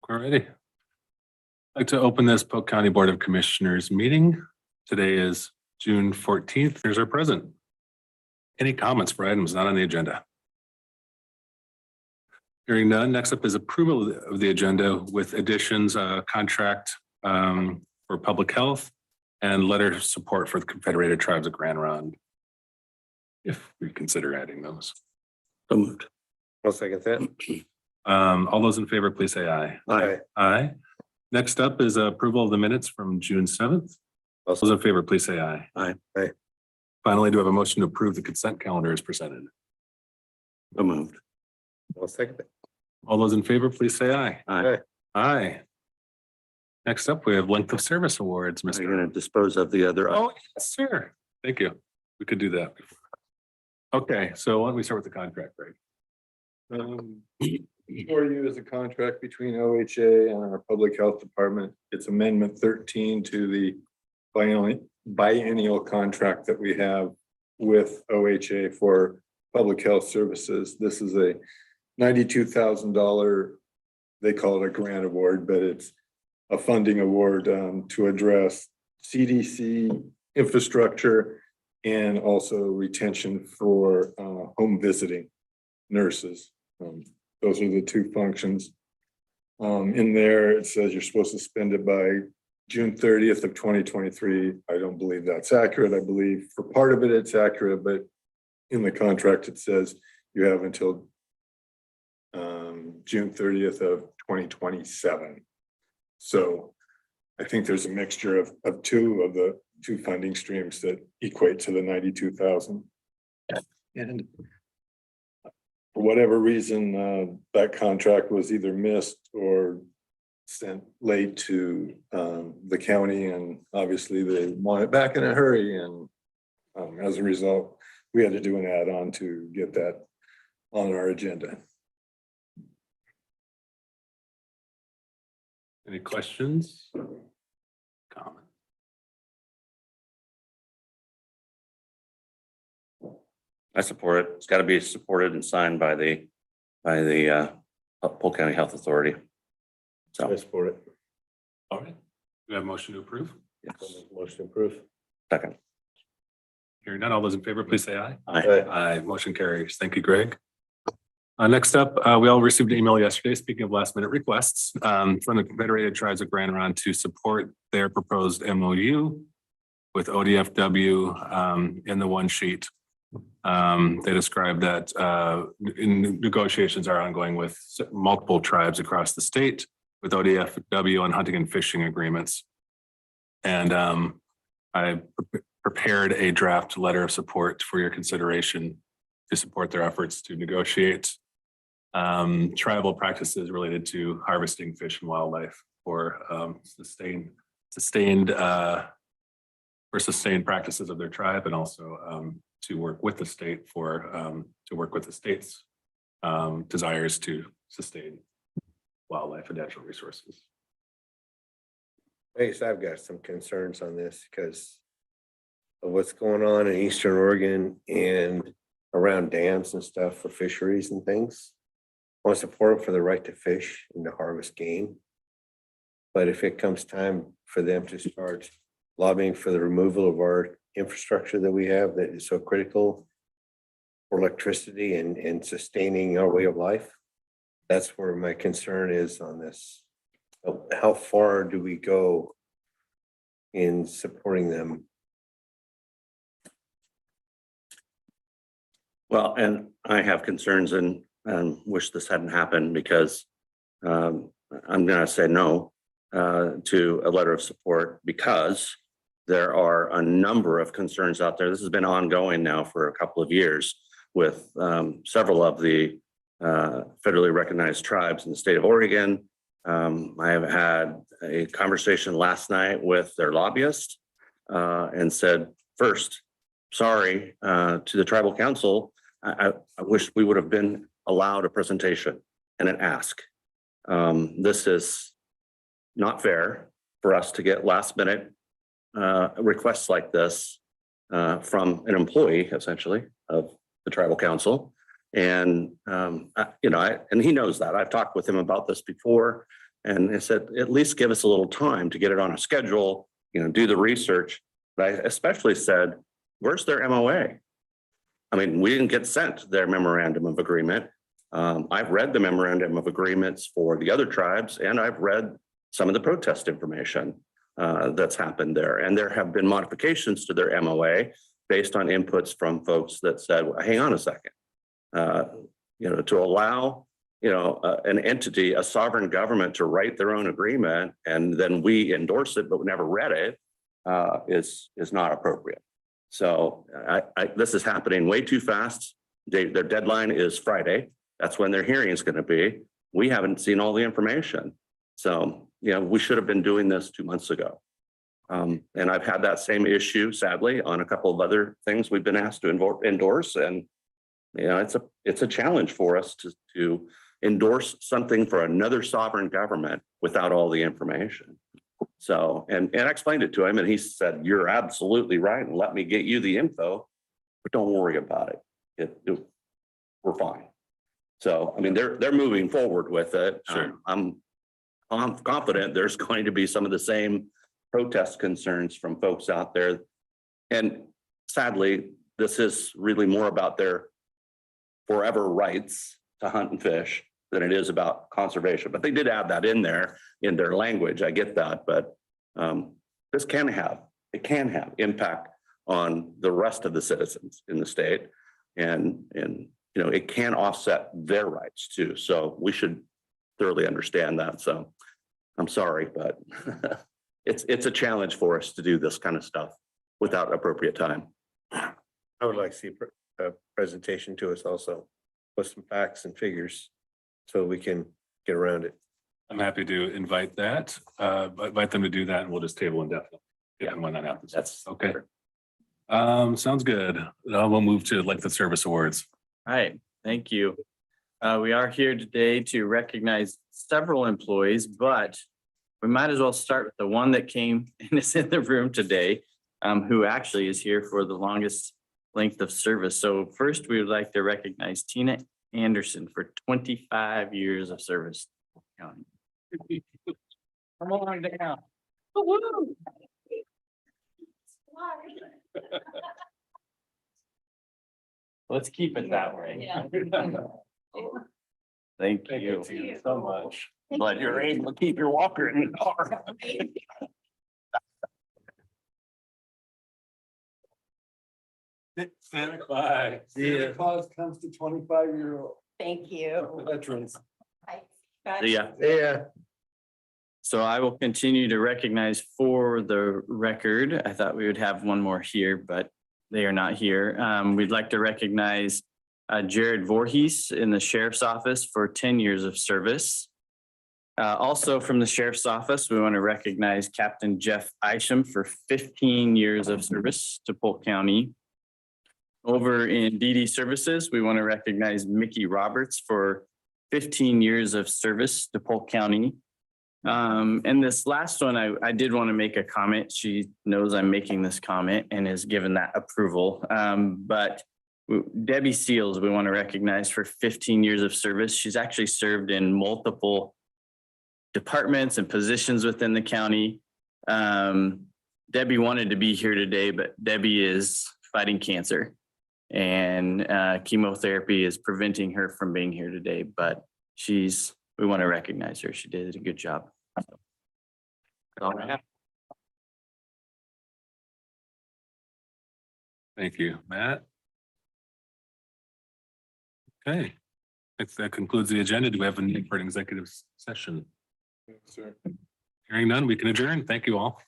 Alrighty. I'd like to open this Polk County Board of Commissioners meeting. Today is June 14th. Here's our present. Any comments for items not on the agenda? Hearing none, next up is approval of the agenda with additions, contract for public health and letter of support for the Confederated Tribes of Grand Ronde. If we consider adding those. So moved. I'll second that. All those in favor, please say aye. Aye. Aye. Next up is approval of the minutes from June 7th. Those in favor, please say aye. Aye. Aye. Finally, do I have a motion to approve the consent calendar as presented? So moved. I'll second that. All those in favor, please say aye. Aye. Aye. Next up, we have length of service awards, Are you Mr. going to dispose of the other? Oh, yes, sir. Thank you. We could do that. Okay, so why don't we start with the contract, Greg? Before you is a contract between OHA and our Public Health Department. It's Amendment 13 to the biennial contract that we have with OHA for public health services. This is a $92,000, they call it a grant award, but it's a funding award to address CDC infrastructure and also retention for home visiting nurses. Those are the two functions. In there, it says you're supposed to spend it by June 30th of 2023. I don't believe that's accurate. I believe for part of it, it's accurate, but in the contract, it says you have until June 30th of 2027. So I think there's a mixture of two of the two funding streams that equate to the 92,000. And for whatever reason, that contract was either missed or sent late to the county, and obviously they want it back in a hurry. And as a result, we had to do an add-on to get that on our agenda. Any questions? Comment? I support it. It's got to be supported and signed by the Polk County Health Authority. I So support it. All right. Do we have a motion to approve? yes. Motion approved. Second. Hearing none, all those in favor, please say aye. Aye. Aye. Motion carries. Thank you, Greg. Next up, we all received an email yesterday, speaking of last minute requests, from the Confederated Tribes of Grand Ronde to support their proposed MOU with ODFW in the one sheet. They described that negotiations are ongoing with multiple tribes across the state with ODFW on hunting and fishing agreements. And I prepared a draft letter of support for your consideration to support their efforts to negotiate tribal practices related to harvesting fish and wildlife for sustained practices of their tribe, and also to work with the state to work with the state's desires to sustain wildlife and natural resources. I guess I've got some concerns on this because of what's going on in Eastern Oregon and around dams and stuff for fisheries and things. I want to support them for the right to fish and to harvest game. But if it comes time for them to start lobbying for the removal of our infrastructure that we have that is so critical for electricity and sustaining our way of life, that's where my concern is on this. How far do we go in supporting them? Well, and I have concerns and wish this hadn't happened because I'm going to say no to a letter of support because there are a number of concerns out there. This has been ongoing now for a couple of years with several of the federally recognized tribes in the state of Oregon. I have had a conversation last night with their lobbyist and said, first, sorry to the tribal council. I wish we would have been allowed a presentation and an ask. This is not fair for us to get last minute requests like this from an employee, essentially, of the tribal council. And, and he knows that. I've talked with him about this before. And I said, at least give us a little time to get it on a schedule, do the research. But I especially said, where's their MOA? I mean, we didn't get sent their memorandum of agreement. I've read the memorandum of agreements for the other tribes, and I've read some of the protest information that's happened there. And there have been modifications to their MOA based on inputs from folks that said, well, hang on a second, to allow, an entity, a sovereign government to write their own agreement, and then we endorse it, but we never read it, is not appropriate. So this is happening way too fast. Their deadline is Friday. That's when their hearing is going to be. We haven't seen all the information. So, we should have been doing this 2 months ago. And I've had that same issue, sadly, on a couple of other things we've been asked to endorse. And, it's a challenge for us to endorse something for another sovereign government without all the information. So, and I explained it to him, and he said, you're absolutely right. And let me get you the info, but don't worry about it. We're fine. So, I mean, they're moving forward with it. Sure. I'm confident there's going to be some of the same protest concerns from folks out there. And sadly, this is really more about their forever rights to hunt and fish than it is about conservation. But they did add that in there in their language. I get that, but this can have impact on the rest of the citizens in the state, and it can offset their rights too. So we should thoroughly understand that. So I'm sorry, but it's a challenge for us to do this kind of stuff without appropriate time. I would like to see a presentation to us also with some facts and figures so we can get around it. I'm happy to invite them to do that, and we'll just table indefinitely. Yeah, when that happens. That's okay. Sounds good. We'll move to the service awards. All right, thank you. We are here today to recognize several employees, but we might as well start with the one that came and is in the room today, who actually is here for the longest length of service. So first, we would like to recognize Tina Anderson for 25 years of service. Come on down. Let's keep it that way. Yeah. Thank you so much. But you're able to keep your walker in the car. Bye. Yeah. Cause comes to 25-year-old Thank you. veterans. Yeah. Yeah. So I will continue to recognize for the record. I thought we would have one more here, but they are not here. We'd like to recognize Jared Voorhees in the Sheriff's Office for 10 years of service. Also from the Sheriff's Office, we want to recognize Captain Jeff Isham for 15 years of service to Polk County. Over in DD Services, we want to recognize Mickey Roberts for 15 years of service to Polk County. And this last one, I did want to make a comment. She knows I'm making this comment and has given that approval. But Debbie Seals, we want to recognize for 15 years of service. She's actually served in multiple departments and positions within the county. Debbie wanted to be here today, but Debbie is fighting cancer, and chemotherapy is preventing her from being here today. But we want to recognize her. She did a good job. All right. Thank you, Matt. Okay, that concludes the agenda. Do we have a need for an executive session? Sir. Hearing none, we can adjourn. Thank you all.